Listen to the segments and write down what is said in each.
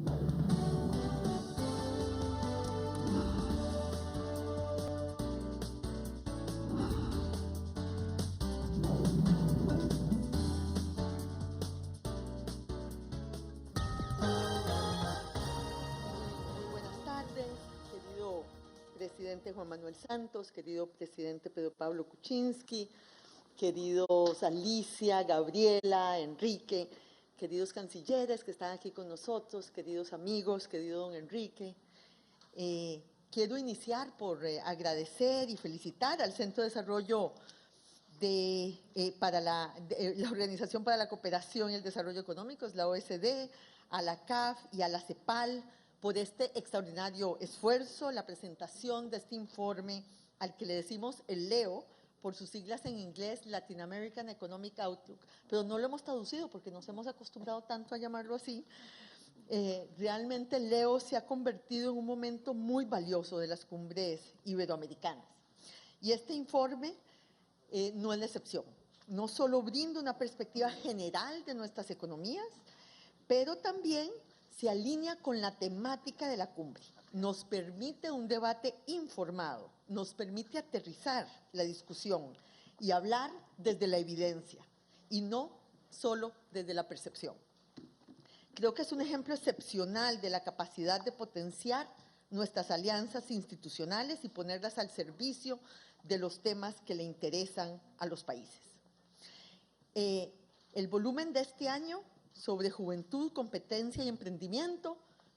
Buenas tardes, querido presidente Juan Manuel Santos, querido presidente Pedro Pablo Kuczynski, queridos Alicia, Gabriela, Enrique, queridos cancilleres que están aquí con nosotros, queridos amigos, querido don Enrique. Quiero iniciar por agradecer y felicitar al Centro de Desarrollo para la Organización para la Cooperación y el Desarrollo Económico, es la OSD, a la CAF y a la CEPAL por este extraordinario esfuerzo, la presentación de este informe al que le decimos el LEO, por sus siglas en inglés, Latin American Economic Outlook, pero no lo hemos traducido porque nos hemos acostumbrado tanto a llamarlo así. Realmente el LEO se ha convertido en un momento muy valioso de las cumbres iberoamericanas. Y este informe no es la excepción. No solo brinda una perspectiva general de nuestras economías, pero también se alinea con la temática de la cumbre. Nos permite un debate informado, nos permite aterrizar la discusión y hablar desde la evidencia y no solo desde la percepción. Creo que es un ejemplo excepcional de la capacidad de potenciar nuestras alianzas institucionales y ponerlas al servicio de los temas que le interesan a los países. El volumen de este año sobre juventud, competencia y emprendimiento,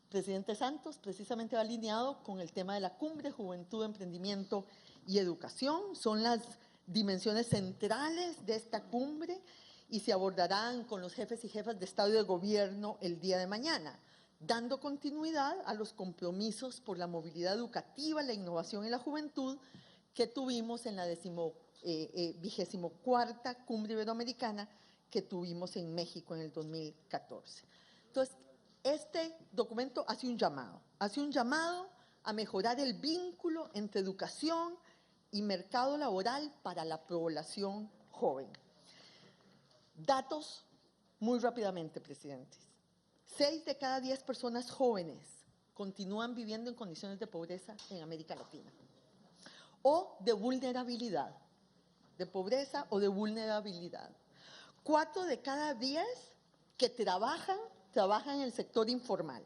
presidente Santos, precisamente va alineado con el tema de la cumbre, juventud, emprendimiento y educación. Son las dimensiones centrales de esta cumbre y se abordarán con los jefes y jefas de Estado y de Gobierno el día de mañana, dando continuidad a los compromisos por la movilidad educativa, la innovación y la juventud que tuvimos en la 24ª Cumbre Iberoamericana que tuvimos en México en el 2014. Entonces, este documento hace un llamado a mejorar el vínculo entre educación y mercado laboral para la población joven. Datos muy rápidamente, presidentes. 6 de cada 10 personas jóvenes continúan viviendo en condiciones de pobreza en América Latina o de vulnerabilidad, de pobreza o de vulnerabilidad. 4 de cada 10 que trabajan en el sector informal.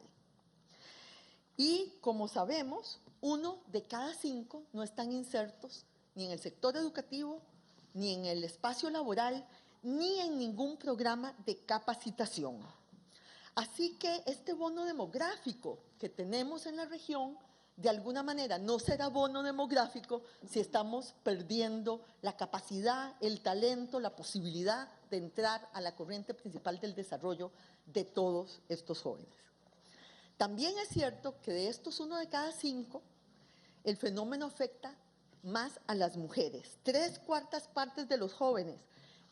Y, como sabemos, 1 de cada 5 no están insertos ni en el sector educativo, ni en el espacio laboral, ni en ningún programa de capacitación. Así que este bono demográfico que tenemos en la región, de alguna manera no será bono demográfico si estamos perdiendo la capacidad, el talento, la posibilidad de entrar a la corriente principal del desarrollo de todos estos jóvenes. También es cierto que de estos 1 de cada 5, el fenómeno afecta más a las mujeres. 3/4 partes de los jóvenes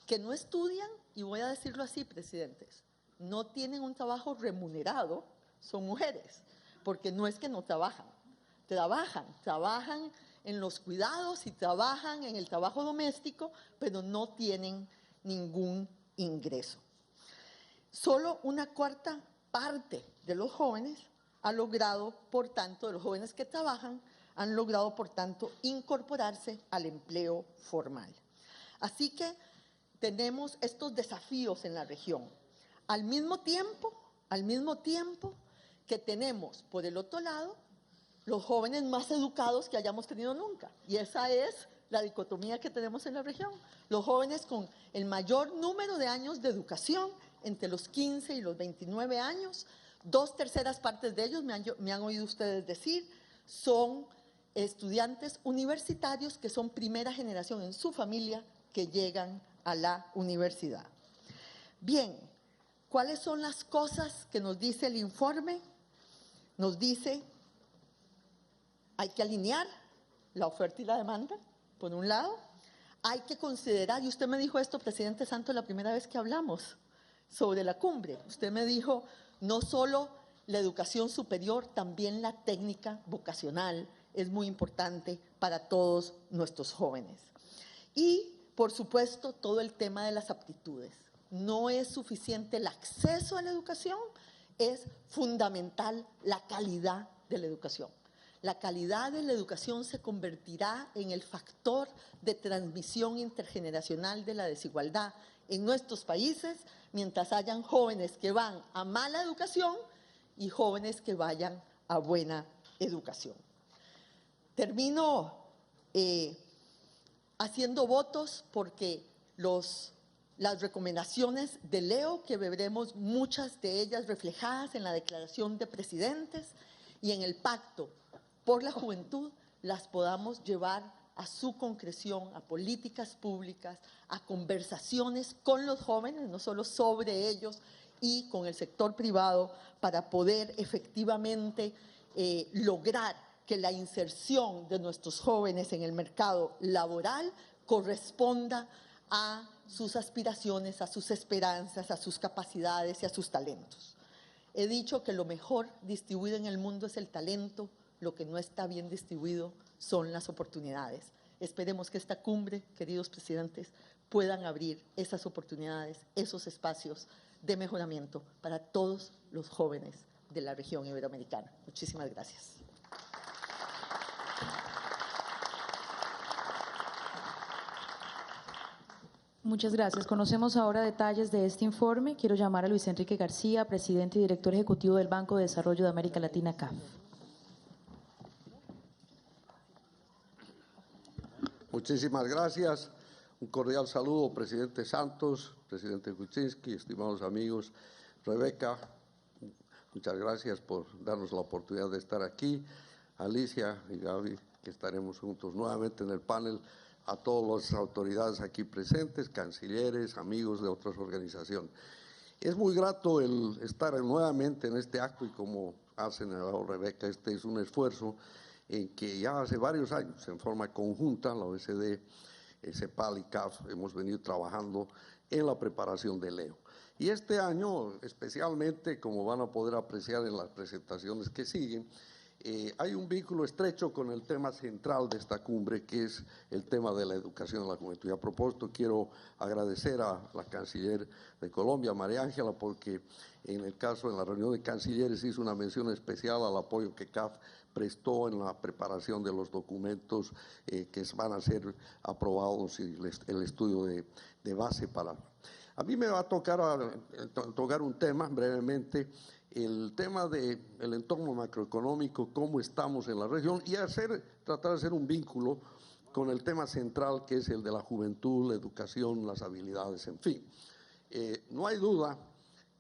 que no estudian, y voy a decirlo así, presidentes, no tienen un trabajo remunerado, son mujeres, porque no es que no trabajan, trabajan en los cuidados y trabajan en el trabajo doméstico, pero no tienen ningún ingreso. Solo 1/4 parte de los jóvenes ha logrado, por tanto, de los jóvenes que trabajan, han logrado, por tanto, incorporarse al empleo formal. Así que tenemos estos desafíos en la región. Al mismo tiempo que tenemos, por el otro lado, los jóvenes más educados que hayamos tenido nunca. Y esa es la dicotomía que tenemos en la región. Los jóvenes con el mayor número de años de educación, entre los 15 y los 29 años, 2/3 partes de ellos, me han oído ustedes decir, son estudiantes universitarios que son primera generación en su familia que llegan a la universidad. Bien, ¿cuáles son las cosas que nos dice el informe? Nos dice, hay que alinear la oferta y la demanda, por un lado. Hay que considerar, y usted me dijo esto, presidente Santos, la primera vez que hablamos sobre la cumbre. Usted me dijo, no solo la educación superior, también la técnica vocacional es muy importante para todos nuestros jóvenes. Y, por supuesto, todo el tema de las aptitudes. No es suficiente el acceso a la educación es fundamental la calidad de la educación. La calidad de la educación se convertirá en el factor de transmisión intergeneracional de la desigualdad en nuestros países, mientras hayan jóvenes que van a mala educación y jóvenes que vayan a buena educación. Termino haciendo votos porque las recomendaciones de Leo, que veremos muchas de ellas reflejadas en la Declaración de Presidentes y en el Pacto por la Juventud, las podamos llevar a su concreción, a políticas públicas, a conversaciones con los jóvenes, no solo sobre ellos, y con el sector privado, para poder efectivamente lograr que la inserción de nuestros jóvenes en el mercado laboral corresponda a sus aspiraciones, a sus esperanzas, a sus capacidades y a sus talentos. He dicho que lo mejor distribuido en el mundo es el talento, lo que no está bien distribuido son las oportunidades. Esperemos que esta cumbre, queridos presidentes, puedan abrir esas oportunidades, esos espacios de mejoramiento para todos los jóvenes de la región iberoamericana. Muchísimas gracias. Muchas gracias. Conocemos ahora detalles de este informe. Quiero llamar a Luis Enrique García, presidente y director ejecutivo del Banco de Desarrollo de América Latina, CAF. Muchísimas gracias. Un cordial saludo, presidente Santos, presidente Kuczynski, estimados amigos. Rebeca, muchas gracias por darnos la oportunidad de estar aquí. Alicia y Gaby, que estaremos juntos nuevamente en el panel. A todas las autoridades aquí presentes, cancilleres, amigos de otras organizaciones. Es muy grato el estar nuevamente en este acto y como ha señalado Rebeca, este es un esfuerzo en que ya hace varios años, en forma conjunta, la OECD, CEPAL y CAF, hemos venido trabajando en la preparación de Leo. Y este año, especialmente, como van a poder apreciar en las presentaciones que siguen, hay un vínculo estrecho con el tema central de esta cumbre, que es el tema de la educación en la juventud. Y a propósito, quiero agradecer a la canciller de Colombia, María Ángela, porque en el caso de la reunión de cancilleres hizo una mención especial al apoyo que CAF prestó en la preparación de los documentos que van a ser aprobados y el estudio de base para… A mí me va a tocar un tema brevemente, el tema del entorno macroeconómico, cómo estamos en la región y tratar de hacer un vínculo con el tema central que es el de la juventud, la educación, las habilidades, en fin. No hay duda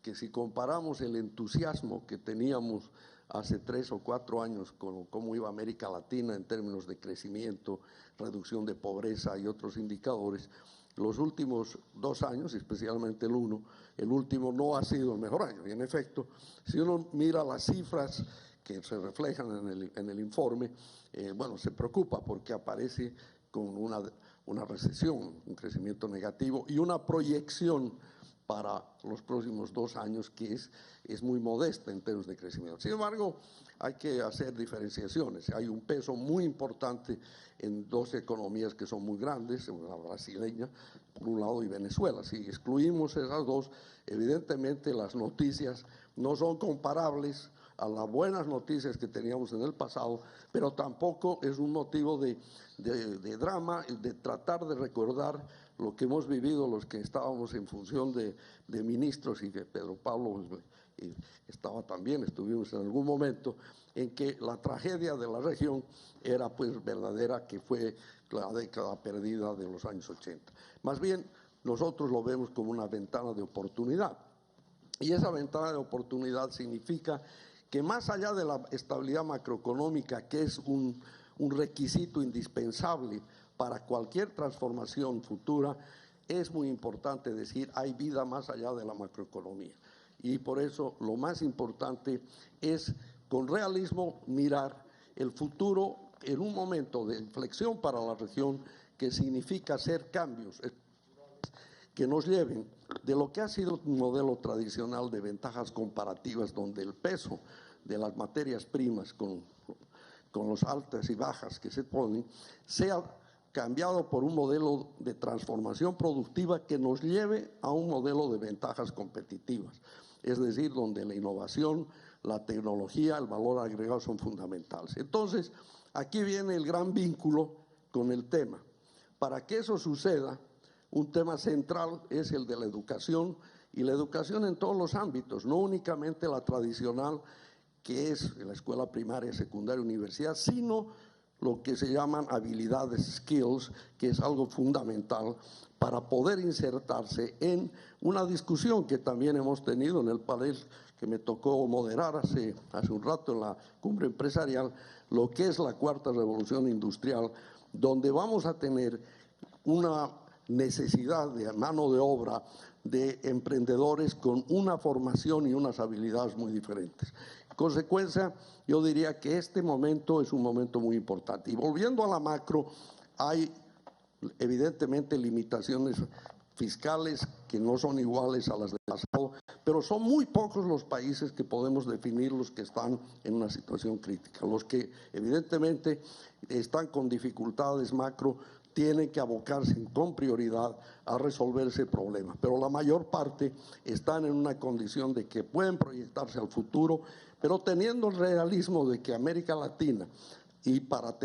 que si comparamos el entusiasmo que teníamos hace 3 o 4 años con cómo iba América Latina en términos de crecimiento, reducción de pobreza y otros indicadores, los últimos 2 años, especialmente el último no ha sido el mejor año. Y en efecto, si uno mira las cifras que se reflejan en el informe, bueno, se preocupa porque aparece con una recesión, un crecimiento negativo y una proyección para los próximos 2 años que es muy modesta en términos de crecimiento. Sin embargo, hay que hacer diferenciaciones. Hay un peso muy importante en 2 economías que son muy grandes, la brasileña, por un lado, y Venezuela. Si excluimos esas 2, evidentemente las noticias no son comparables a las buenas noticias que teníamos en el pasado, pero tampoco es un motivo de drama, de tratar de recordar lo que hemos vivido los que estábamos en función de ministros y que Pedro Pablo estaba también, estuvimos en algún momento en que la tragedia de la región era pues verdadera, que fue la década perdida de los años 80. Más bien, nosotros lo vemos como una ventana de oportunidad. Y esa ventana de oportunidad significa que más allá de la estabilidad macroeconómica, que es un requisito indispensable para cualquier transformación futura, es muy importante decir, hay vida más allá de la macroeconomía. Y por eso lo más importante es, con realismo, mirar el futuro en un momento de inflexión para la región que significa hacer cambios que nos lleven de lo que ha sido un modelo tradicional de ventajas comparativas, donde el peso de las materias primas con los altas y bajas que se ponen, sea cambiado por un modelo de transformación productiva que nos lleve a un modelo de ventajas competitivas. es decir, donde la innovación, la tecnología, el valor agregado son fundamentales. Entonces, aquí viene el gran vínculo con el tema. Para que eso suceda, un tema central es el de la educación, y la educación en todos los ámbitos, no únicamente la tradicional, que es la escuela primaria, secundaria, universidad, sino lo que se llaman habilidades, skills, que es algo fundamental para poder insertarse en una discusión que también hemos tenido en el panel que me tocó moderar hace un rato en la cumbre empresarial, lo que es la cuarta revolución industrial, donde vamos a tener una necesidad de mano de obra de emprendedores con una formación y unas habilidades muy diferentes. En consecuencia, yo diría que este momento es un momento muy importante. Y volviendo a la macro, hay evidentemente limitaciones fiscales que no son iguales a las del pasado, pero son muy pocos los países que podemos definir los que están en una situación crítica. Los que evidentemente están con dificultades macro tienen que abocarse con prioridad a resolver ese problema, pero la mayor parte están en una condición de que pueden proyectarse al futuro, pero teniendo el realismo de que América Latina, y para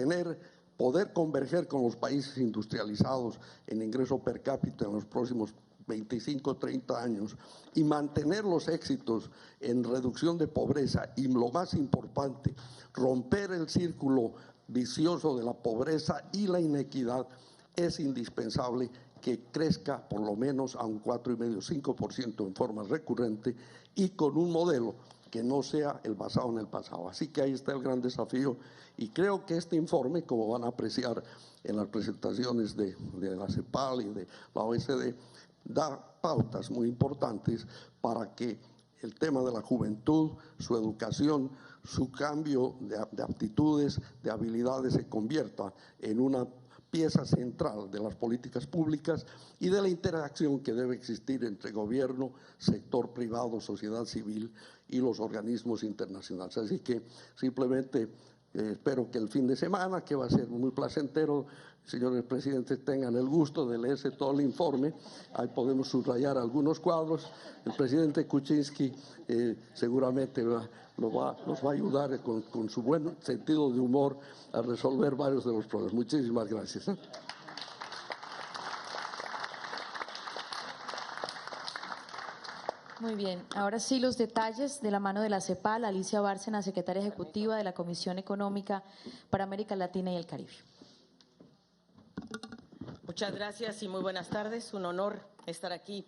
poder converger con los países industrializados en ingreso per cápita en los próximos 25, 30 años y mantener los éxitos en reducción de pobreza y, lo más importante, romper el círculo vicioso de la pobreza y la inequidad, es indispensable que crezca por lo menos a un 4,5, 5% en forma recurrente y con un modelo que no sea el basado en el pasado. Así que ahí está el gran desafío, y creo que este informe, como van a apreciar en las presentaciones de la CEPAL y de la OECD, da pautas muy importantes para que el tema de la juventud, su educación, su cambio de aptitudes, de habilidades, se convierta en una pieza central de las políticas públicas y de la interacción que debe existir entre gobierno, sector privado, sociedad civil y los organismos internacionales. Así que simplemente espero que el fin de semana, que va a ser muy placentero, señores presidentes, tengan el gusto de leerse todo el informe. Ahí podemos subrayar algunos cuadros. El presidente Kuczynski seguramente nos va a ayudar con su buen sentido de humor a resolver varios de los problemas. Muchísimas gracias. Muy bien, ahora sí los detalles de la mano de la CEPAL, Alicia Bárcena, secretaria ejecutiva de la Comisión Económica para América Latina y el Caribe. Muchas gracias y muy buenas tardes. Un honor estar aquí.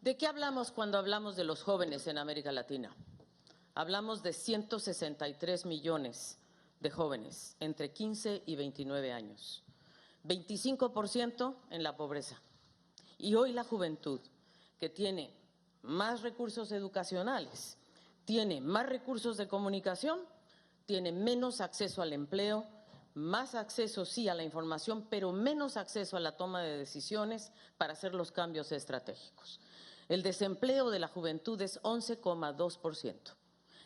¿De qué hablamos cuando hablamos de los jóvenes en América Latina? Hablamos de 163 millones de jóvenes entre 15 y 29 años, 25% en la pobreza. Y hoy la juventud, que tiene más recursos educacionales, tiene más recursos de comunicación, tiene menos acceso al empleo, más acceso sí a la información, pero menos acceso a la toma de decisiones para hacer los cambios estratégicos. El desempleo de la juventud es 11,2%.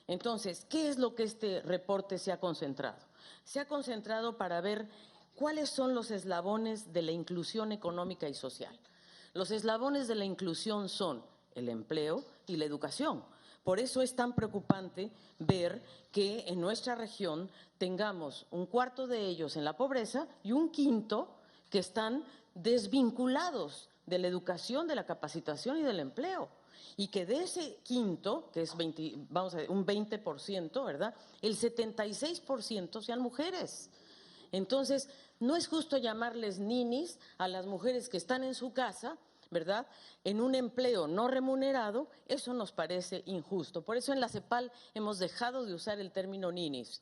Entonces, ¿qué es lo que este reporte se ha concentrado? Se ha concentrado para ver cuáles son los eslabones de la inclusión económica y social. Los eslabones de la inclusión son el empleo y la educación. Por eso es tan preocupante ver que en nuestra región tengamos un cuarto de ellos en la pobreza y un quinto que están desvinculados de la educación, de la capacitación y del empleo. Y que de ese quinto, que es un 20%, ¿verdad?, el 76% sean mujeres. Entonces, no es justo llamarles ninis a las mujeres que están en su casa, ¿verdad?, en un empleo no remunerado. Eso nos parece injusto. Por eso en la CEPAL hemos dejado de usar el término ninis,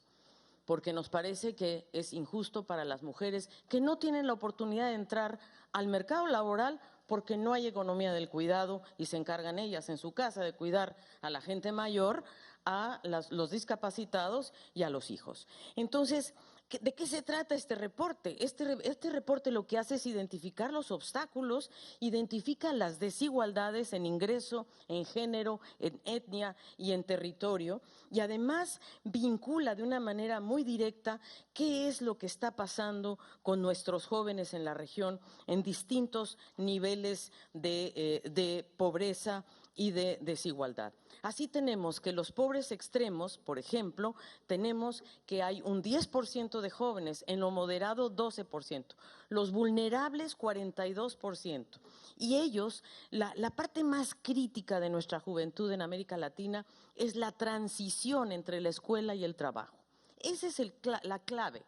porque nos parece que es injusto para las mujeres que no tienen la oportunidad de entrar al mercado laboral porque no hay economía del cuidado y se encargan ellas en su casa de cuidar a la gente mayor, a los discapacitados y a los hijos. Entonces, ¿de qué se trata este reporte? Este reporte lo que hace es identificar los obstáculos, identifica las desigualdades en ingreso, en género, en etnia y en territorio, y además vincula de una manera muy directa qué es lo que está pasando con nuestros jóvenes en la región en distintos niveles de pobreza y de desigualdad. Así tenemos que los pobres extremos, por ejemplo, tenemos que hay un 10% de jóvenes, en lo moderado 12%, los vulnerables 42%. Y ellos, la parte más crítica de nuestra juventud en América Latina es la transición entre la escuela y el trabajo. Esa es la clave.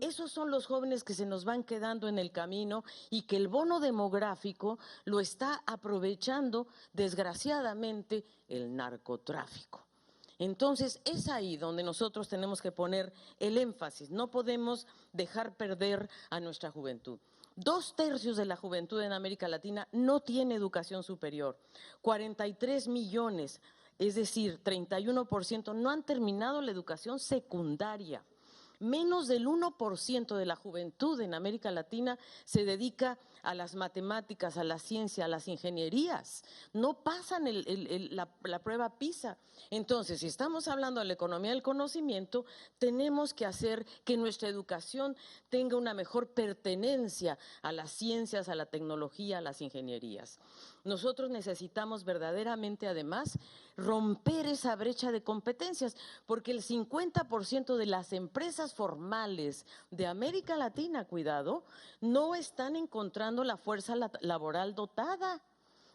Esos son los jóvenes que se nos van quedando en el camino y que el bono demográfico lo está aprovechando, desgraciadamente, el narcotráfico. Entonces, es ahí donde nosotros tenemos que poner el énfasis. No podemos dejar perder a nuestra juventud. 2/3 de la juventud en América Latina no tiene educación superior. 43 millones, es decir, 31%, no han terminado la educación secundaria. Menos del 1% de la juventud en América Latina se dedica a las matemáticas, a la ciencia, a las ingenierías. No pasan la prueba PISA. Entonces, si estamos hablando de la economía del conocimiento, tenemos que hacer que nuestra educación tenga una mejor pertenencia a las ciencias, a la tecnología, a las ingenierías. Nosotros necesitamos verdaderamente, además, romper esa brecha de competencias, porque el 50% de las empresas formales de América Latina, cuidado, no están encontrando la fuerza laboral dotada.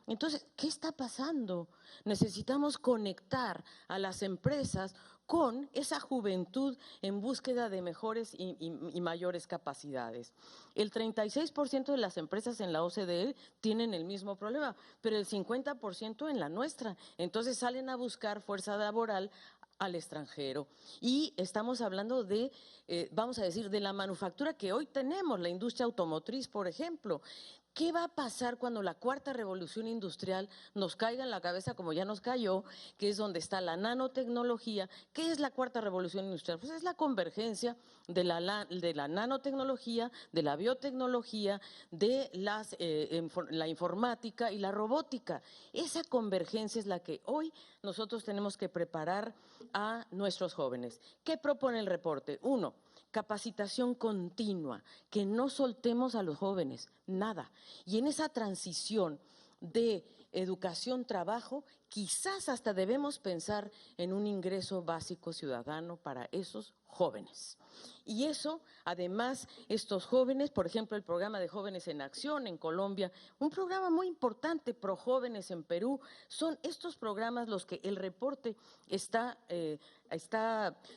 Entonces, ¿qué está pasando? Necesitamos conectar a las empresas con esa juventud en búsqueda de mejores y mayores capacidades. El 36% de las empresas en la OCDE tienen el mismo problema, pero el 50% en la nuestra. Entonces salen a buscar fuerza laboral al extranjero. Y estamos hablando de, vamos a decir, de la manufactura que hoy tenemos, la industria automotriz, por ejemplo. ¿Qué va a pasar cuando la cuarta revolución industrial nos caiga en la cabeza, como ya nos cayó, que es donde está la nanotecnología? ¿Qué es la cuarta revolución industrial? Pues es la convergencia de la nanotecnología, de la biotecnología, de la informática y la robótica. Esa convergencia es la que hoy nosotros tenemos que preparar a nuestros jóvenes. ¿Qué propone el reporte? 1. Capacitación continua, que no soltemos a los jóvenes, nada. Y en esa transición de educación-trabajo, quizás hasta debemos pensar en un ingreso básico ciudadano para esos jóvenes. Y eso, además, estos jóvenes, por ejemplo, el programa de Jóvenes en Acción en Colombia, un programa muy importante, Pro Jóvenes en Perú, son estos programas los que el reporte está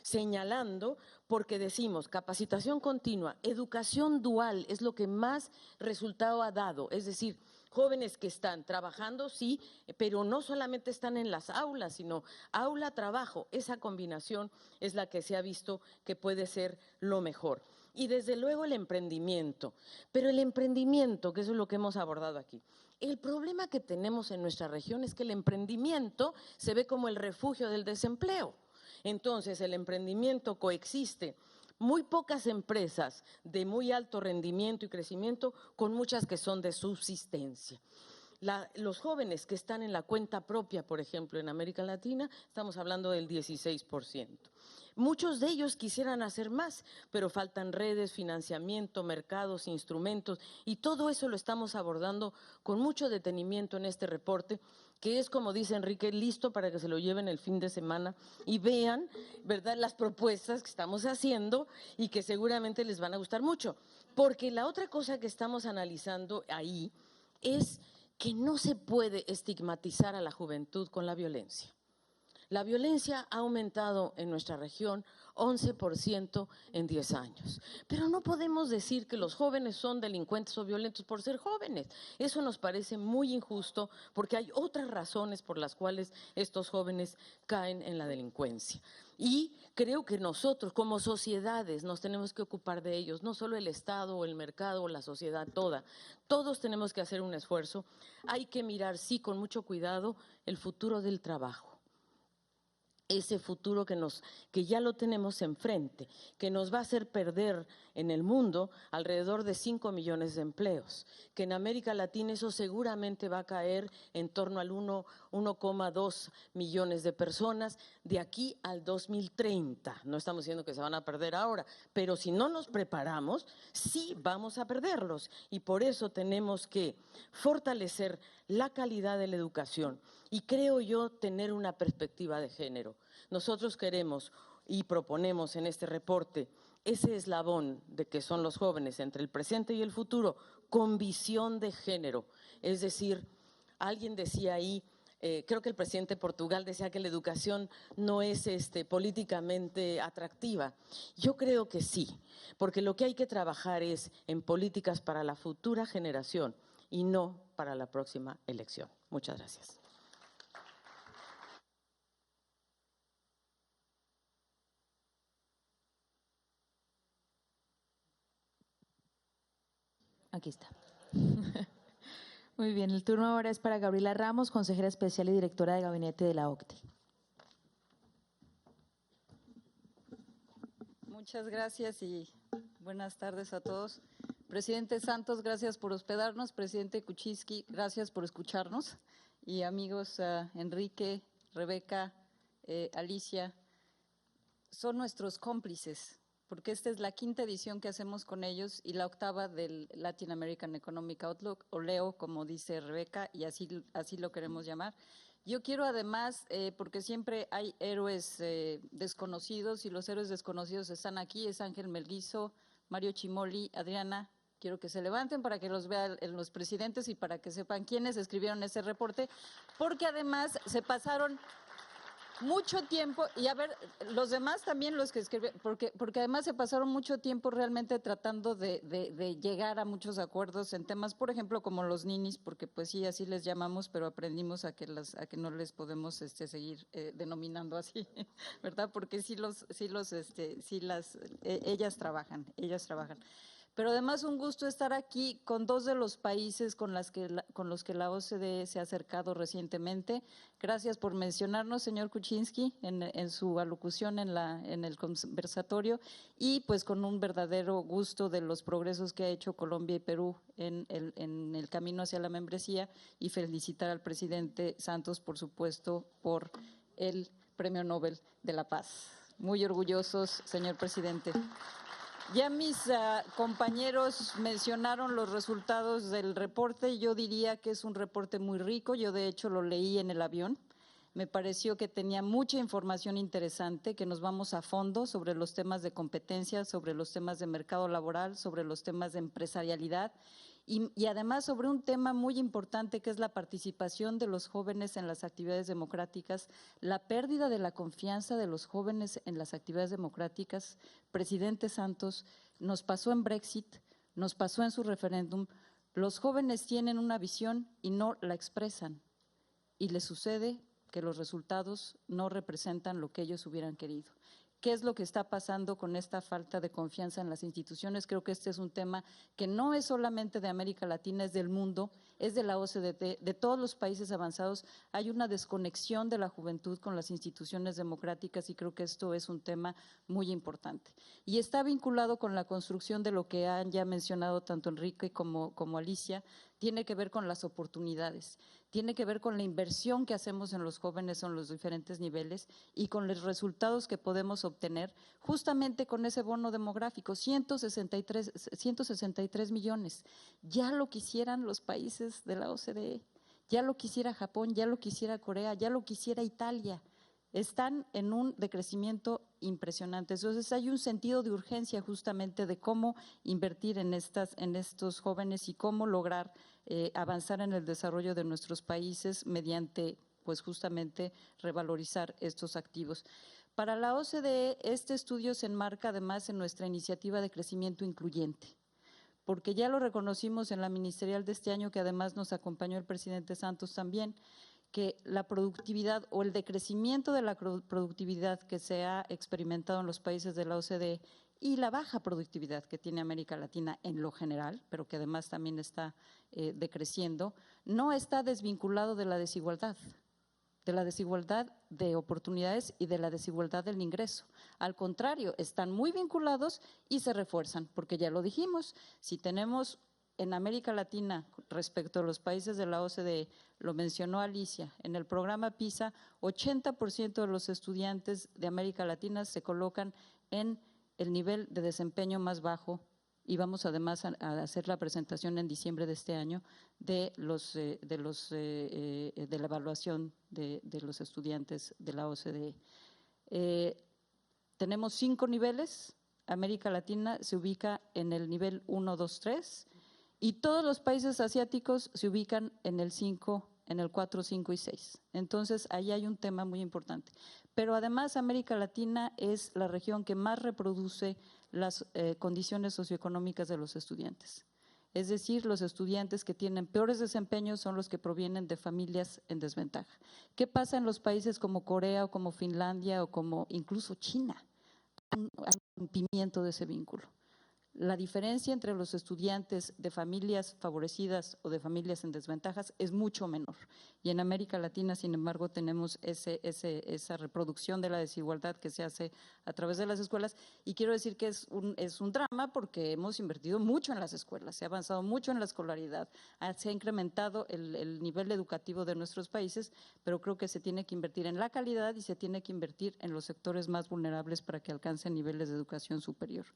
señalando, porque decimos capacitación continua, educación dual es lo que más resultado ha dado, es decir, jóvenes que están trabajando, sí, pero no solamente están en las aulas, sino aula-trabajo. Esa combinación es la que se ha visto que puede ser lo mejor. Y desde luego el emprendimiento. Pero el emprendimiento, que eso es lo que hemos abordado aquí, el problema que tenemos en nuestra región es que el emprendimiento se ve como el refugio del desempleo. Entonces, el emprendimiento coexiste. Muy pocas empresas de muy alto rendimiento y crecimiento con muchas que son de subsistencia. Los jóvenes que están en la cuenta propia, por ejemplo, en América Latina, estamos hablando del 16%. Muchos de ellos quisieran hacer más, pero faltan redes, financiamiento, mercados, instrumentos, y todo eso lo estamos abordando con mucho detenimiento en este reporte, que es, como dice Enrique, listo para que se lo lleven el fin de semana y vean, ¿verdad?, las propuestas que estamos haciendo y que seguramente les van a gustar mucho. Porque la otra cosa que estamos analizando ahí es que no se puede estigmatizar a la juventud con la violencia. La violencia ha aumentado en nuestra región 11% en 10 años. Pero no podemos decir que los jóvenes son delincuentes o violentos por ser jóvenes. Eso nos parece muy injusto porque hay otras razones por las cuales estos jóvenes caen en la delincuencia. Y creo que nosotros como sociedades nos tenemos que ocupar de ellos, no solo el Estado o el mercado o la sociedad toda. Todos tenemos que hacer un esfuerzo. Hay que mirar, sí, con mucho cuidado, el futuro del trabajo. Ese futuro que ya lo tenemos enfrente, que nos va a hacer perder en el mundo alrededor de 5 millones de empleos, que en América Latina eso seguramente va a caer en torno al 1,2 millones de personas de aquí al 2030. No estamos diciendo que se van a perder ahora, pero si no nos preparamos, sí vamos a perderlos. Y por eso tenemos que fortalecer la calidad de la educación y creo yo tener una perspectiva de género. Nosotros queremos y proponemos en este reporte ese eslabón de que son los jóvenes entre el presente y el futuro con visión de género. Es decir, alguien decía ahí, creo que el presidente de Portugal decía que la educación no es políticamente atractiva. Yo creo que sí, porque lo que hay que trabajar es en políticas para la futura generación y no para la próxima elección. Muchas gracias. Aquí está. Muy bien, el turno ahora es para Gabriela Ramos, consejera especial y directora de gabinete de la OCDE. Muchas gracias y buenas tardes a todos. Presidente Santos, gracias por hospedarnos. Presidente Kuczynski, gracias por escucharnos. Y amigos Enrique, Rebeca, Alicia, son nuestros cómplices, porque esta es la 5ª edición que hacemos con ellos y la 8ª del Latin American Economic Outlook, o LEO, como dice Rebeca, y así lo queremos llamar. Yo quiero además, porque siempre hay héroes desconocidos y los héroes desconocidos están aquí, es Ángel Melguizo, Mario Chimoli, Adriana, quiero que se levanten para que los vean los presidentes y para que sepan quiénes escribieron ese reporte, porque además se pasaron mucho tiempo, y a ver, los demás también los que escribieron, porque además se pasaron mucho tiempo realmente tratando de llegar a muchos acuerdos en temas, por ejemplo, como los ninis, porque pues sí, así les llamamos, pero aprendimos a que no les podemos seguir denominando así, ¿verdad? Porque ellas trabajan. Pero además un gusto estar aquí con 2 de los países con los que la OCDE se ha acercado recientemente. Gracias por mencionarnos, señor Kuczynski, en su alocución en el conversatorio, y pues con un verdadero gusto de los progresos que ha hecho Colombia y Perú en el camino hacia la membresía, y felicitar al presidente Santos, por supuesto, por el Premio Nobel de la Paz. Muy orgullosos, señor presidente. Ya mis compañeros mencionaron los resultados del reporte y yo diría que es un reporte muy rico. Yo de hecho lo leí en el avión. Me pareció que tenía mucha información interesante, que nos vamos a fondo sobre los temas de competencia, sobre los temas de mercado laboral, sobre los temas de empresarialidad y además sobre un tema muy importante que es la participación de los jóvenes en las actividades democráticas, la pérdida de la confianza de los jóvenes en las actividades democráticas. Presidente Santos, nos pasó en Brexit, nos pasó en su referéndum, los jóvenes tienen una visión y no la expresan, y les sucede que los resultados no representan lo que ellos hubieran querido. ¿Qué es lo que está pasando con esta falta de confianza en las instituciones? Creo que este es un tema que no es solamente de América Latina, es del mundo, es de la OCDE, de todos los países avanzados. Hay una desconexión de la juventud con las instituciones democráticas y creo que esto es un tema muy importante. Y está vinculado con la construcción de lo que han ya mencionado tanto Enrique como Alicia, tiene que ver con las oportunidades, tiene que ver con la inversión que hacemos en los jóvenes en los diferentes niveles y con los resultados que podemos obtener justamente con ese bono demográfico, 163 millones. Ya lo quisieran los países de la OCDE, ya lo quisiera Japón, ya lo quisiera Corea, ya lo quisiera Italia. Están en un decrecimiento impresionante. Entonces hay un sentido de urgencia justamente de cómo invertir en estos jóvenes y cómo lograr avanzar en el desarrollo de nuestros países mediante, pues justamente, revalorizar estos activos. Para la OCDE, este estudio se enmarca además en nuestra iniciativa de crecimiento incluyente, porque ya lo reconocimos en la ministerial de este año, que además nos acompañó el presidente Santos también, que la productividad o el decrecimiento de la productividad que se ha experimentado en los países de la OCDE y la baja productividad que tiene América Latina en lo general, pero que además también está decreciendo, no está desvinculado de la desigualdad de oportunidades y de la desigualdad del ingreso. Al contrario, están muy vinculados y se refuerzan, porque ya lo dijimos, si tenemos en América Latina, respecto a los países de la OCDE, lo mencionó Alicia, en el programa PISA, 80% de los estudiantes de América Latina se colocan en el nivel de desempeño más bajo y vamos además a hacer la presentación en diciembre de este año de la evaluación de los estudiantes de la OCDE. Tenemos 5 niveles. América Latina se ubica en el nivel 1, 2, 3 y todos los países asiáticos se ubican en el 5, en el 4, 5 y 6. Entonces, ahí hay un tema muy importante. Pero además, América Latina es la región que más reproduce las condiciones socioeconómicas de los estudiantes. Es decir, los estudiantes que tienen peores desempeños son los que provienen de familias en desventaja. ¿Qué pasa en los países como Corea o como Finlandia o como incluso China? Hay un rompimiento de ese vínculo. La diferencia entre los estudiantes de familias favorecidas o de familias en desventajas es mucho menor. Y en América Latina, sin embargo, tenemos esa reproducción de la desigualdad que se hace a través de las escuelas. Y quiero decir que es un drama porque hemos invertido mucho en las escuelas, se ha avanzado mucho en la escolaridad, se ha incrementado el nivel educativo de nuestros países, pero creo que se tiene que invertir en la calidad y se tiene que invertir en los sectores más vulnerables para que alcancen niveles de educación superior.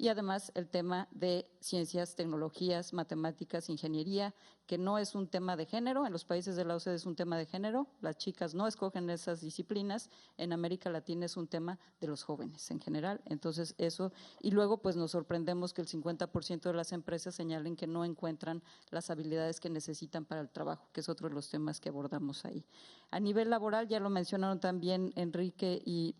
Y además el tema de ciencias, tecnologías, matemáticas, ingeniería, que no es un tema de género, en los países de la OCDE es un tema de género, las chicas no escogen esas disciplinas, en América Latina es un tema de los jóvenes en general, entonces eso, y luego pues nos sorprendemos que el 50% de las empresas señalen que no encuentran las habilidades que necesitan para el trabajo, que es otro de los temas que abordamos ahí. A nivel laboral, ya lo mencionaron también Enrique y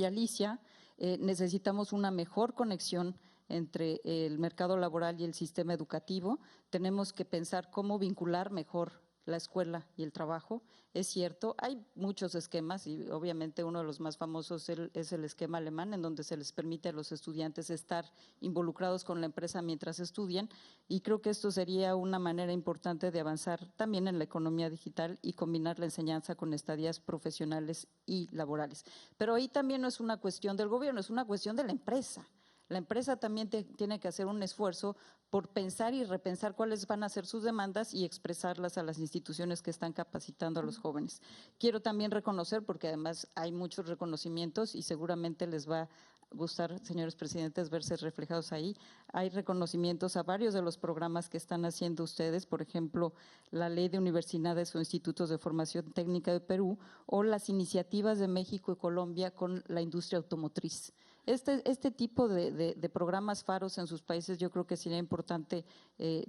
Alicia, necesitamos una mejor conexión entre el mercado laboral y el sistema educativo. Tenemos que pensar cómo vincular mejor la escuela y el trabajo. Es cierto, hay muchos esquemas y obviamente uno de los más famosos es el esquema alemán, en donde se les permite a los estudiantes estar involucrados con la empresa mientras estudian, y creo que esto sería una manera importante de avanzar también en la economía digital y combinar la enseñanza con estadías profesionales y laborales. Pero ahí también no es una cuestión del gobierno, es una cuestión de la empresa. La empresa también tiene que hacer un esfuerzo por pensar y repensar cuáles van a ser sus demandas y expresarlas a las instituciones que están capacitando a los jóvenes. Quiero también reconocer, porque además hay muchos reconocimientos y seguramente les va a gustar, señores presidentes, verse reflejados ahí. Hay reconocimientos a varios de los programas que están haciendo ustedes, por ejemplo, la Ley de Universidades o Institutos de Formación Técnica de Perú o las iniciativas de México y Colombia con la industria automotriz. Este tipo de programas faros en sus países yo creo que sería importante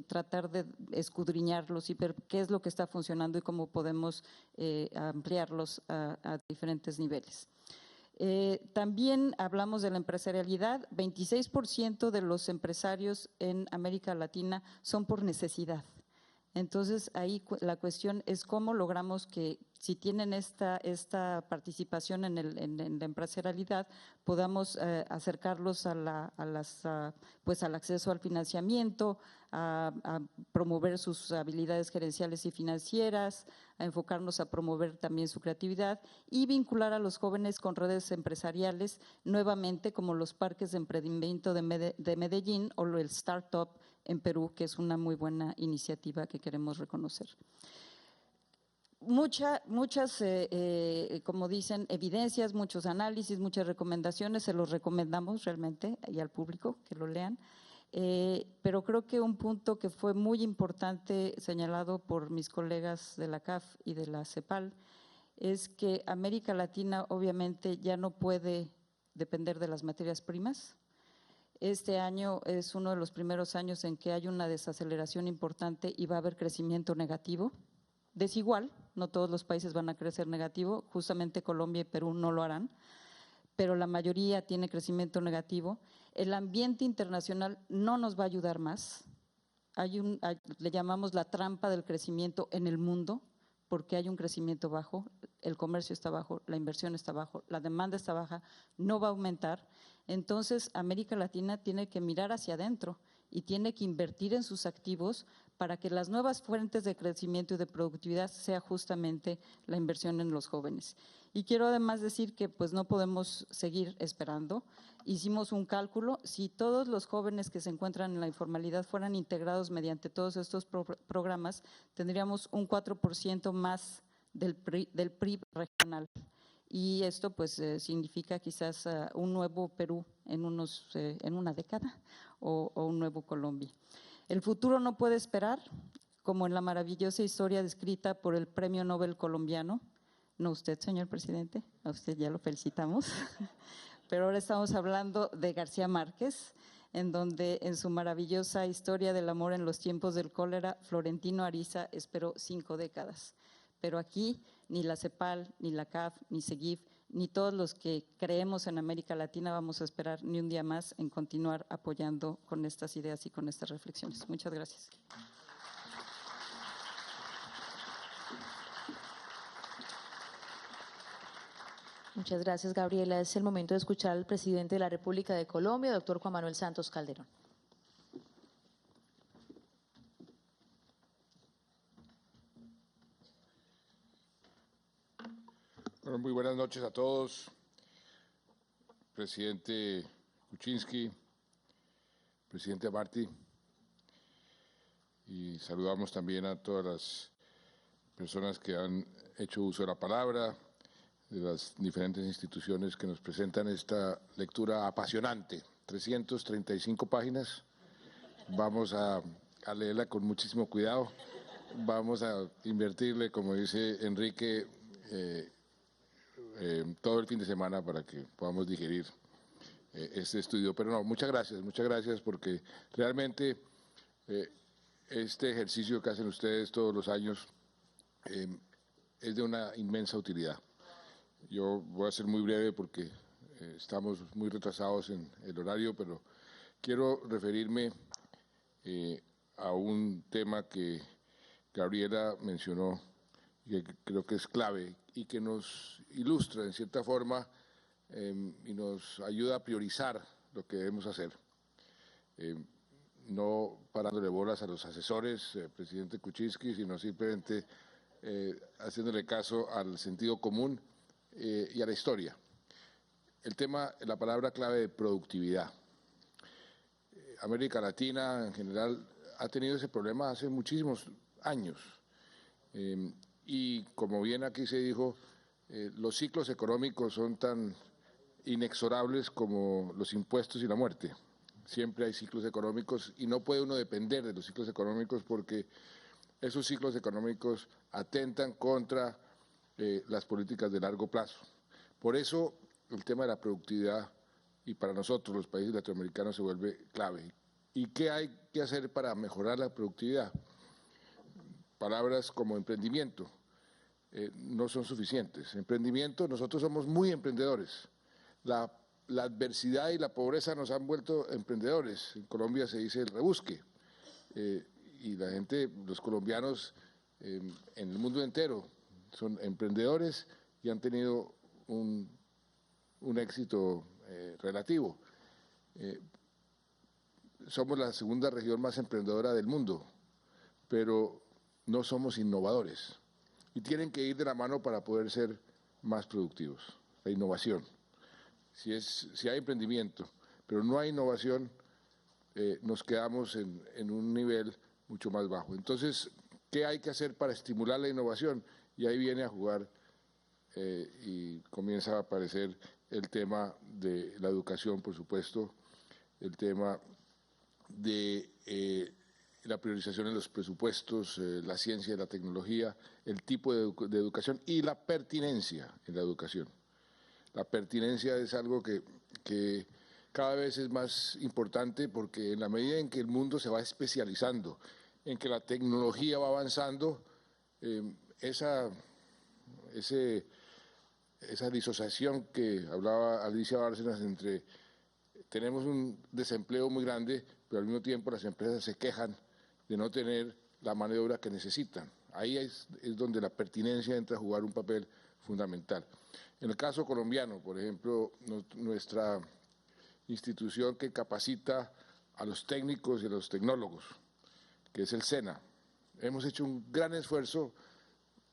tratar de escudriñarlos y ver qué es lo que está funcionando y cómo podemos ampliarlos a diferentes niveles. También hablamos de la empresarialidad. 26% de los empresarios en América Latina son por necesidad. Entonces, ahí la cuestión es cómo logramos que, si tienen esta participación en la empresarialidad, podamos acercarlos al acceso al financiamiento, a promover sus habilidades gerenciales y financieras, a enfocarnos a promover también su creatividad y vincular a los jóvenes con redes empresariales, nuevamente como los parques de emprendimiento de Medellín o el Startup en Perú, que es una muy buena iniciativa que queremos reconocer. Muchas, como dicen, evidencias, muchos análisis, muchas recomendaciones, se los recomendamos realmente y al público que lo lean. Pero creo que un punto que fue muy importante señalado por mis colegas de la CAF y de la CEPAL es que América Latina obviamente ya no puede depender de las materias primas. Este año es uno de los primeros años en que hay una desaceleración importante y va a haber crecimiento negativo. Desigual, no todos los países van a crecer negativo, justamente Colombia y Perú no lo harán, pero la mayoría tiene crecimiento negativo. El ambiente internacional no nos va a ayudar más. Le llamamos la trampa del crecimiento en el mundo, porque hay un crecimiento bajo, el comercio está bajo, la inversión está bajo, la demanda está baja, no va a aumentar. Entonces, América Latina tiene que mirar hacia adentro y tiene que invertir en sus activos para que las nuevas fuentes de crecimiento y de productividad sea justamente la inversión en los jóvenes. Y quiero además decir que pues no podemos seguir esperando. Hicimos un cálculo, si todos los jóvenes que se encuentran en la informalidad fueran integrados mediante todos estos programas, tendríamos un 4% más del PIB regional. y esto pues significa quizás un nuevo Perú en una década o un nuevo Colombia. El futuro no puede esperar, como en la maravillosa historia descrita por el Premio Nobel colombiano, no usted, señor presidente, a usted ya lo felicitamos, pero ahora estamos hablando de García Márquez, en donde en su maravillosa historia del amor en los tiempos del cólera, Florentino Ariza esperó 5 décadas. Pero aquí ni la CEPAL, ni la CAF, ni SEGIF, ni todos los que creemos en América Latina vamos a esperar ni un día más en continuar apoyando con estas ideas y con estas reflexiones. Muchas gracias. Muchas gracias, Gabriela. Es el momento de escuchar al presidente de la República de Colombia, doctor Juan Manuel Santos Calderón. Bueno, muy buenas noches a todos. Presidente Kuczynski, presidente Martí, y saludamos también a todas las personas que han hecho uso de la palabra, de las diferentes instituciones que nos presentan esta lectura apasionante, 335 páginas. Vamos a leerla con muchísimo cuidado, vamos a invertirle, como dice Enrique, todo el fin de semana para que podamos digerir este estudio. Pero no, muchas gracias porque realmente este ejercicio que hacen ustedes todos los años es de una inmensa utilidad. Yo voy a ser muy breve porque estamos muy retrasados en el horario, pero quiero referirme a un tema que Gabriela mencionó y que creo que es clave y que nos ilustra en cierta forma y nos ayuda a priorizar lo que debemos hacer. No parándole bolas a los asesores, presidente Kuczynski, sino simplemente haciéndole caso al sentido común y a la historia. El tema, la palabra clave de productividad. América Latina en general ha tenido ese problema hace muchísimos años. Y como bien aquí se dijo, los ciclos económicos son tan inexorables como los impuestos y la muerte. Siempre hay ciclos económicos y no puede uno depender de los ciclos económicos porque esos ciclos económicos atentan contra las políticas de largo plazo. Por eso el tema de la productividad y para nosotros los países latinoamericanos se vuelve clave. ¿Y qué hay que hacer para mejorar la productividad? Palabras como emprendimiento no son suficientes. Emprendimiento, nosotros somos muy emprendedores. La adversidad y la pobreza nos han vuelto emprendedores. En Colombia se dice el rebusque. Y la gente, los colombianos en el mundo entero son emprendedores y han tenido un éxito relativo. Somos la segunda región más emprendedora del mundo, pero no somos innovadores y tienen que ir de la mano para poder ser más productivos. La innovación. Si hay emprendimiento, pero no hay innovación, nos quedamos en un nivel mucho más bajo. Entonces, ¿qué hay que hacer para estimular la innovación? Y ahí viene a jugar y comienza a aparecer el tema de la educación, por supuesto, el tema de la priorización en los presupuestos, la ciencia y la tecnología, el tipo de educación y la pertinencia en la educación. La pertinencia es algo que cada vez es más importante porque en la medida en que el mundo se va especializando, en que la tecnología va avanzando, esa disociación que hablaba Alicia Bárcenas entre tenemos un desempleo muy grande, pero al mismo tiempo las empresas se quejan de no tener la mano de obra que necesitan. Ahí es donde la pertinencia entra a jugar un papel fundamental. En el caso colombiano, por ejemplo, nuestra institución que capacita a los técnicos y a los tecnólogos, que es el SENA, hemos hecho un gran esfuerzo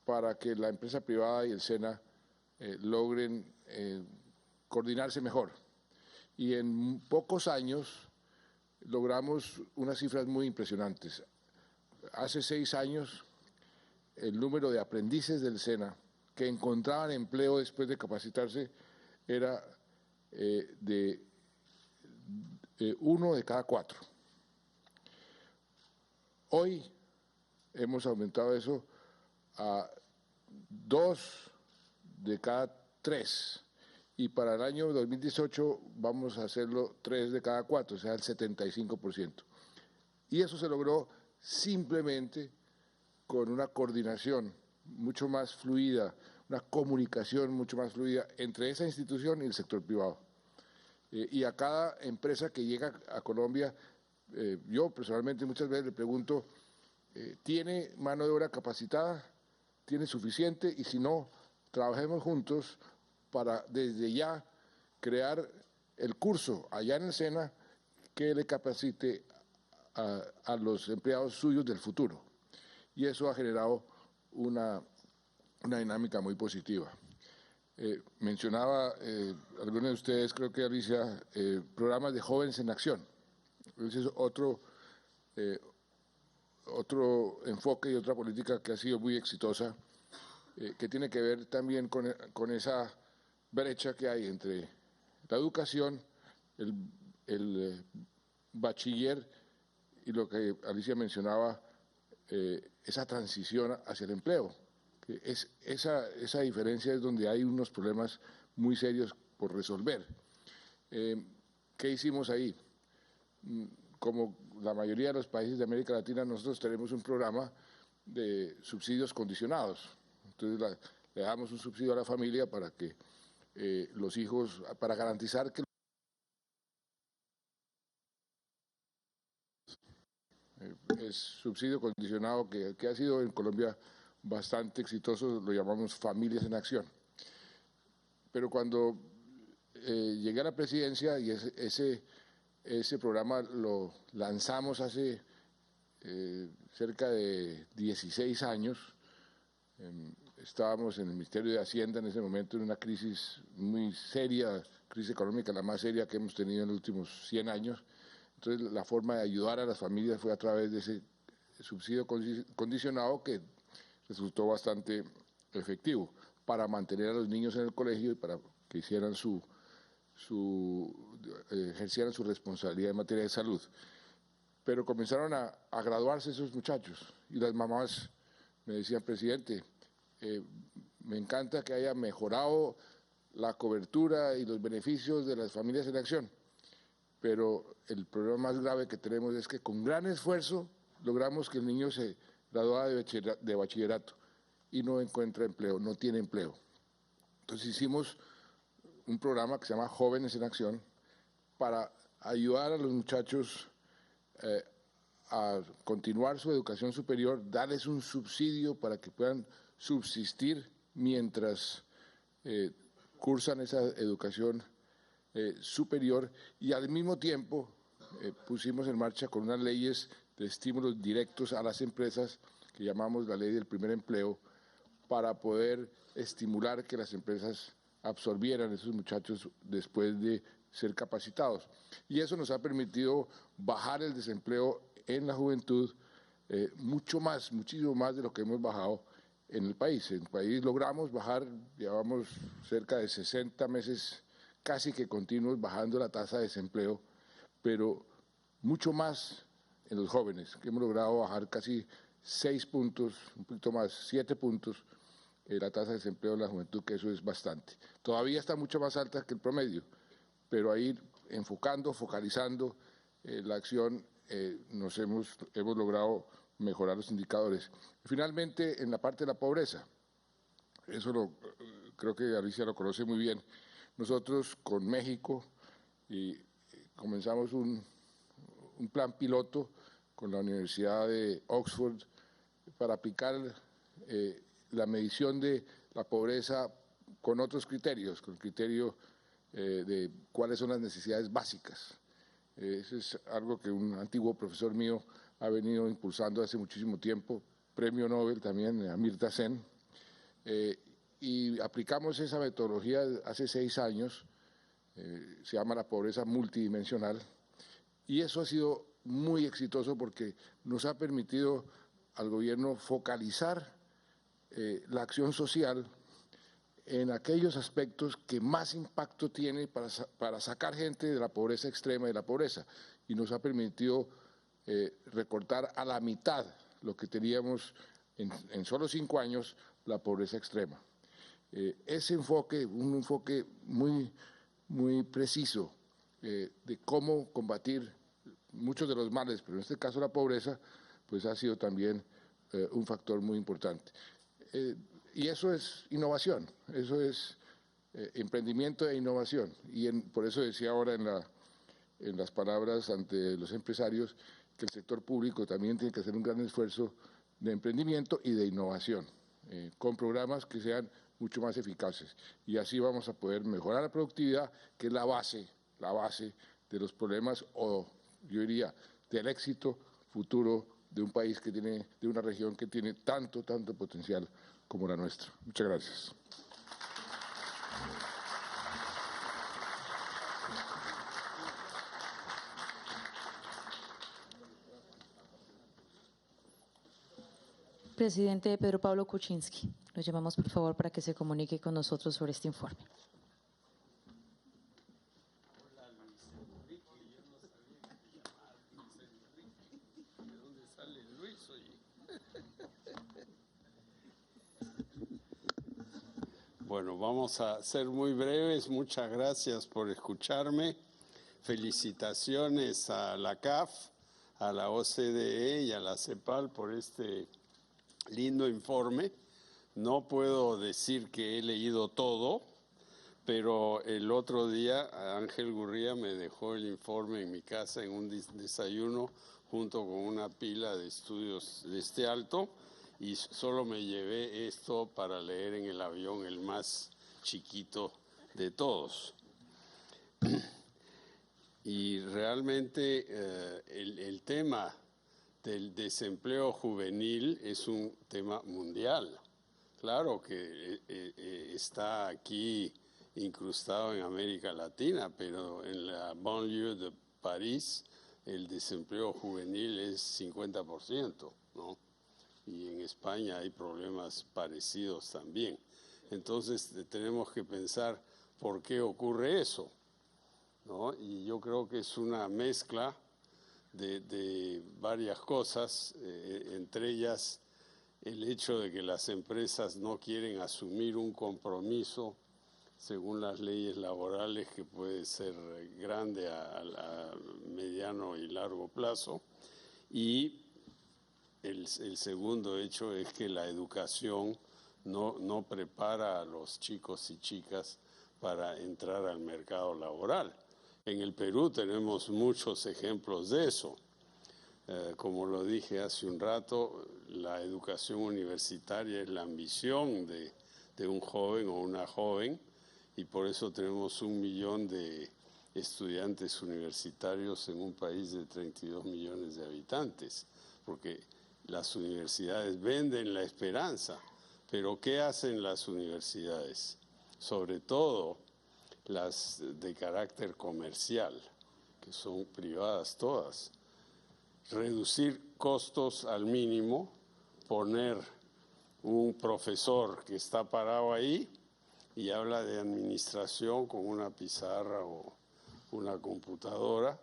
para que la empresa privada y el SENA logren coordinarse mejor. Y en pocos años logramos unas cifras muy impresionantes. Hace 6 años el número de aprendices del SENA que encontraban empleo después de capacitarse era de 1 de cada 4. Hoy hemos aumentado eso a 2 de cada 3 y para el año 2018 vamos a hacerlo 3 de cada 4, o sea, el 75%. Y eso se logró simplemente con una coordinación mucho más fluida, una comunicación mucho más fluida entre esa institución y el sector privado. Y a cada empresa que llega a Colombia, yo personalmente muchas veces le pregunto, ¿tiene mano de obra capacitada? ¿Tiene suficiente? Y si no, trabajemos juntos para desde ya crear el curso allá en el SENA que le capacite a los empleados suyos del futuro. Y eso ha generado una dinámica muy positiva. Mencionaba algunos de ustedes, creo que Alicia, programas de jóvenes en acción. Ese es otro enfoque y otra política que ha sido muy exitosa, que tiene que ver también con esa brecha que hay entre la educación, el bachiller y lo que Alicia mencionaba, esa transición hacia el empleo. Esa diferencia es donde hay unos problemas muy serios por resolver. ¿Qué hicimos ahí? Como la mayoría de los países de América Latina, nosotros tenemos un programa de subsidios condicionados. Entonces le damos un subsidio a la familia para que los hijos, para garantizar que es subsidio condicionado que ha sido en Colombia bastante exitoso, lo llamamos Familias en Acción. Pero cuando llegué a la presidencia y ese programa lo lanzamos hace cerca de 16 años, estábamos en el Ministerio de Hacienda en ese momento en una crisis muy seria, crisis económica la más seria que hemos tenido en los últimos 100 años. Entonces la forma de ayudar a las familias fue a través de ese subsidio condicionado que resultó bastante efectivo para mantener a los niños en el colegio y para que hicieran ejercieran su responsabilidad en materia de salud. Pero comenzaron a graduarse esos muchachos y las mamás me decían, presidente, me encanta que haya mejorado la cobertura y los beneficios de las familias en acción, pero el problema más grave que tenemos es que con gran esfuerzo logramos que el niño se graduara de bachillerato y no encuentra empleo, no tiene empleo. Entonces hicimos un programa que se llama Jóvenes en Acción para ayudar a los muchachos a continuar su educación superior, darles un subsidio para que puedan subsistir mientras cursan esa educación superior, y al mismo tiempo pusimos en marcha con unas leyes de estímulos directos a las empresas que llamamos la ley del primer empleo para poder estimular que las empresas absorbieran a esos muchachos después de ser capacitados. Y eso nos ha permitido bajar el desempleo en la juventud muchísimo más de lo que hemos bajado en el país. En el país logramos bajar, llevamos cerca de 60 meses casi que continuos bajando la tasa de desempleo, pero mucho más en los jóvenes, que hemos logrado bajar casi 6 puntos, un poquito más, 7 puntos, la tasa de desempleo en la juventud, que eso es bastante. Todavía está mucho más alta que el promedio, pero ahí focalizando la acción, hemos logrado mejorar los indicadores. Finalmente, en la parte de la pobreza, eso creo que Alicia lo conoce muy bien. Nosotros con México comenzamos un plan piloto con la Universidad de Oxford para aplicar la medición de la pobreza con otros criterios, con el criterio de cuáles son las necesidades básicas. Eso es algo que un antiguo profesor mío ha venido impulsando hace muchísimo tiempo, premio Nobel también, Amartya Sen, y aplicamos esa metodología hace 6 años, se llama la pobreza multidimensional, y eso ha sido muy exitoso porque nos ha permitido al gobierno focalizar la acción social en aquellos aspectos que más impacto tiene para sacar gente de la pobreza extrema y de la pobreza, y nos ha permitido recortar a la mitad lo que teníamos en solo 5 años, la pobreza extrema. Ese enfoque, un enfoque muy preciso de cómo combatir muchos de los males, pero en este caso la pobreza, pues ha sido también un factor muy importante. Y eso es innovación, eso es emprendimiento e innovación. Y por eso decía ahora en las palabras ante los empresarios que el sector público también tiene que hacer un gran esfuerzo de emprendimiento y de innovación, con programas que sean mucho más eficaces. Y así vamos a poder mejorar la productividad, que es la base de los problemas, o yo diría, del éxito futuro de un país que tiene, de una región que tiene tanto potencial como la nuestra. Muchas gracias. Presidente Pedro Pablo Kuczynski, lo llamamos por favor para que se comunique con nosotros sobre este informe. Bueno, vamos a ser muy breves. Muchas gracias por escucharme. Felicitaciones a la CAF, a la OCDE y a la CEPAL por este lindo informe. No puedo decir que he leído todo, pero el otro día Ángel Gurría me dejó el informe en mi casa en un desayuno junto con una pila de estudios de este alto, y solo me llevé esto para leer en el avión, el más chiquito de todos. Y realmente el tema del desempleo juvenil es un tema mundial. Claro que está aquí incrustado en América Latina, pero en la banlieue de París el desempleo juvenil es 50%, ¿no? Y en España hay problemas parecidos también. Entonces tenemos que pensar por qué ocurre eso, ¿no? Y yo creo que es una mezcla de varias cosas, entre ellas el hecho de que las empresas no quieren asumir un compromiso según las leyes laborales que puede ser grande a mediano y largo plazo, y el segundo hecho es que la educación no prepara a los chicos y chicas para entrar al mercado laboral. En el Perú tenemos muchos ejemplos de eso. Como lo dije hace un rato, la educación universitaria es la ambición de un joven o una joven, y por eso tenemos 1 millón de estudiantes universitarios en un país de 32 millones de habitantes, porque las universidades venden la esperanza. Pero ¿qué hacen las universidades? Sobre todo las de carácter comercial, que son privadas todas. Reducir costos al mínimo, poner un profesor que está parado ahí y habla de administración con una pizarra o una computadora.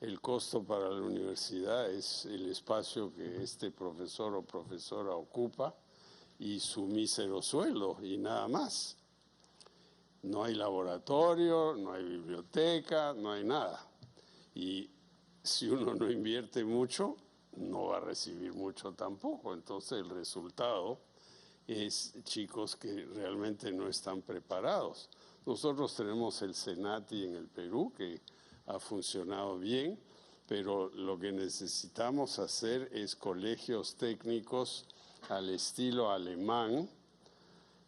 El costo para la universidad es el espacio que este profesor o profesora ocupa y su mísero sueldo, y nada más. No hay laboratorio, no hay biblioteca, no hay nada. Y si uno no invierte mucho, no va a recibir mucho tampoco. Entonces el resultado es chicos que realmente no están preparados. Nosotros tenemos el CENATI en el Perú, que ha funcionado bien, pero lo que necesitamos hacer es colegios técnicos al estilo alemán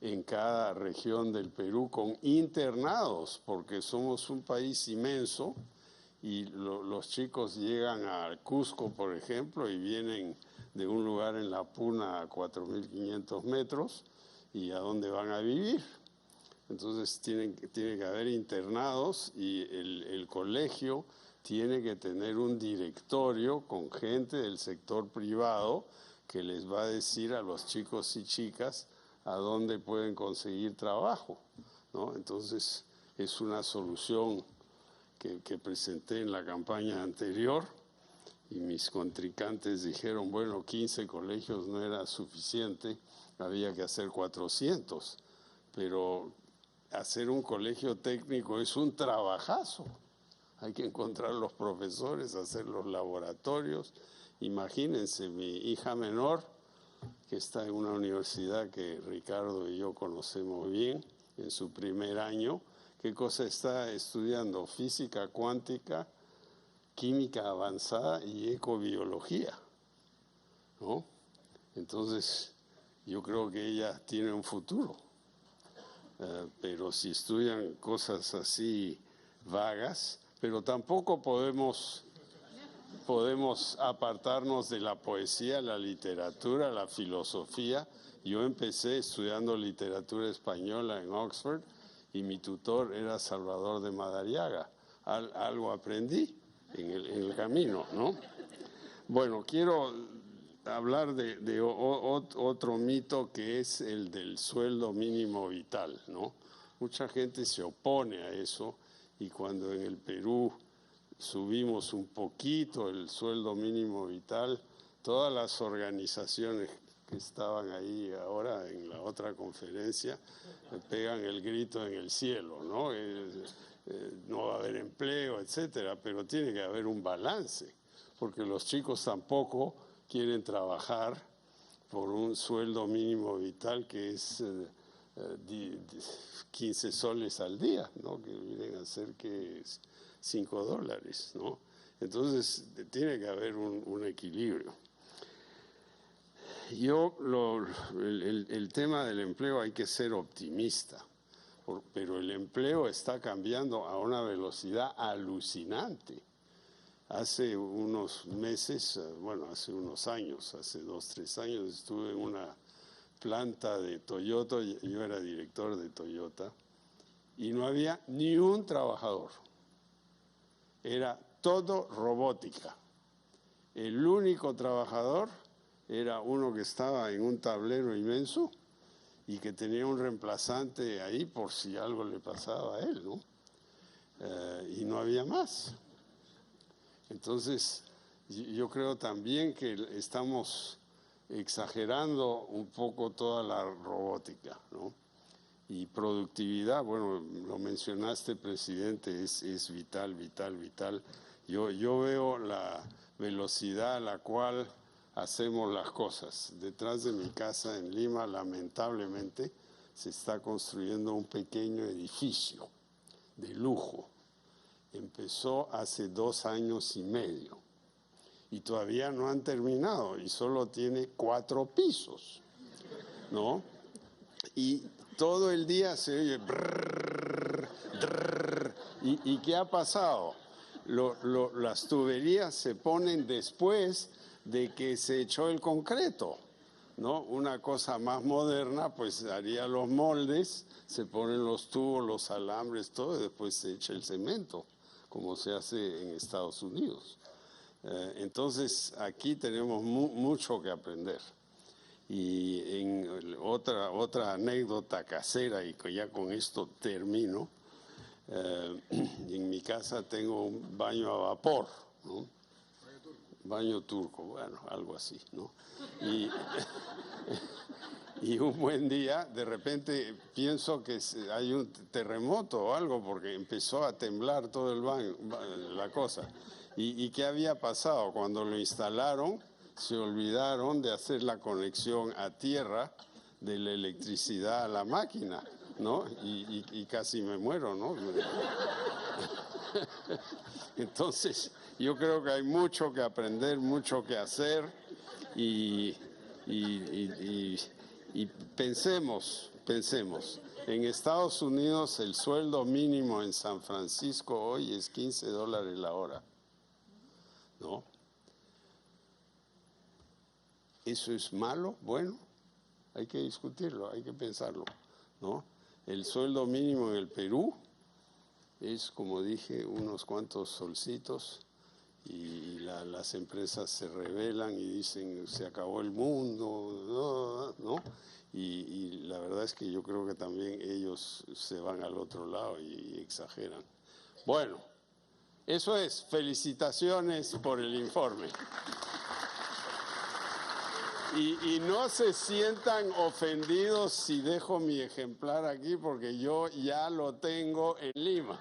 en cada región del Perú, con internados, porque somos un país inmenso y los chicos llegan a Cusco, por ejemplo, y vienen de un lugar en La Puna a 4.500 metros, y ¿a dónde van a vivir? Entonces tiene que haber internados, y el colegio tiene que tener un directorio con gente del sector privado que les va a decir a los chicos y chicas a dónde pueden conseguir trabajo, ¿no? Entonces, es una solución que presenté en la campaña anterior y mis contrincantes dijeron, bueno, 15 colegios no era suficiente, había que hacer 400, pero hacer un colegio técnico es un trabajazo. Hay que encontrar los profesores, hacer los laboratorios. Imagínense, mi hija menor, que está en una universidad que Ricardo y yo conocemos bien, en su primer año, ¿qué cosa está estudiando? Física cuántica, química avanzada y ecobiología, ¿no? Entonces, yo creo que ella tiene un futuro. Pero si estudian cosas así vagas, pero tampoco podemos apartarnos de la poesía, la literatura, la filosofía. Yo empecé estudiando literatura española en Oxford y mi tutor era Salvador de Madariaga. Algo aprendí en el camino, ¿no? Bueno, quiero hablar de otro mito que es el del sueldo mínimo vital, ¿no? Mucha gente se opone a eso y cuando en el Perú subimos un poquito el sueldo mínimo vital, todas las organizaciones que estaban ahí ahora en la otra conferencia pegan el grito en el cielo, ¿no? No va a haber empleo, etcétera, pero tiene que haber un balance, porque los chicos tampoco quieren trabajar por un sueldo mínimo vital que es 15 soles al día, ¿no? Que vienen a ser que es $5, ¿no? Entonces tiene que haber un equilibrio. El tema del empleo hay que ser optimista, pero el empleo está cambiando a una velocidad alucinante. Hace unos meses, bueno, hace unos años, hace 2, 3 años, estuve en una planta de Toyota, yo era director de Toyota, y no había ni un trabajador. Era todo robótica. El único trabajador era uno que estaba en un tablero inmenso y que tenía un reemplazante ahí por si algo le pasaba a él, ¿no? Y no había más. Entonces, yo creo también que estamos exagerando un poco toda la robótica, ¿no? Y productividad, bueno, lo mencionaste, presidente, es vital, vital, vital. Yo veo la velocidad a la cual hacemos las cosas. Detrás de mi casa en Lima, lamentablemente, se está construyendo un pequeño edificio de lujo. Empezó hace 2 años y medio y todavía no han terminado y solo tiene 4 pisos, ¿no? Y todo el día se oye brrr, brrr. ¿Y qué ha pasado? Las tuberías se ponen después de que se echó el concreto, ¿no? Una cosa más moderna, pues haría los moldes, se ponen los tubos, los alambres, todo, y después se echa el cemento, como se hace en Estados Unidos. Entonces, aquí tenemos mucho que aprender. Y en otra anécdota casera, y que ya con esto termino, en mi casa tengo un baño a vapor, ¿no? Baño turco, bueno, algo así, ¿no? Y un buen día, de repente, pienso que hay un terremoto o algo, porque empezó a temblar todo el baño, la cosa. ¿Y qué había pasado? Cuando lo instalaron, se olvidaron de hacer la conexión a tierra de la electricidad a la máquina, ¿no? Y casi me muero, ¿no? Entonces, yo creo que hay mucho que aprender, mucho que hacer y pensemos. En Estados Unidos el sueldo mínimo en San Francisco hoy es $15 la hora, ¿no? ¿Eso es malo? Bueno, hay que discutirlo, hay que pensarlo, ¿no? El sueldo mínimo en el Perú es, como dije, unos cuantos solcitos y las empresas se rebelan y dicen se acabó el mundo, ¿no? y la verdad es que yo creo que también ellos se van al otro lado y exageran. Bueno, eso es. Felicitaciones por el informe. Y no se sientan ofendidos si dejo mi ejemplar aquí, porque yo ya lo tengo en Lima.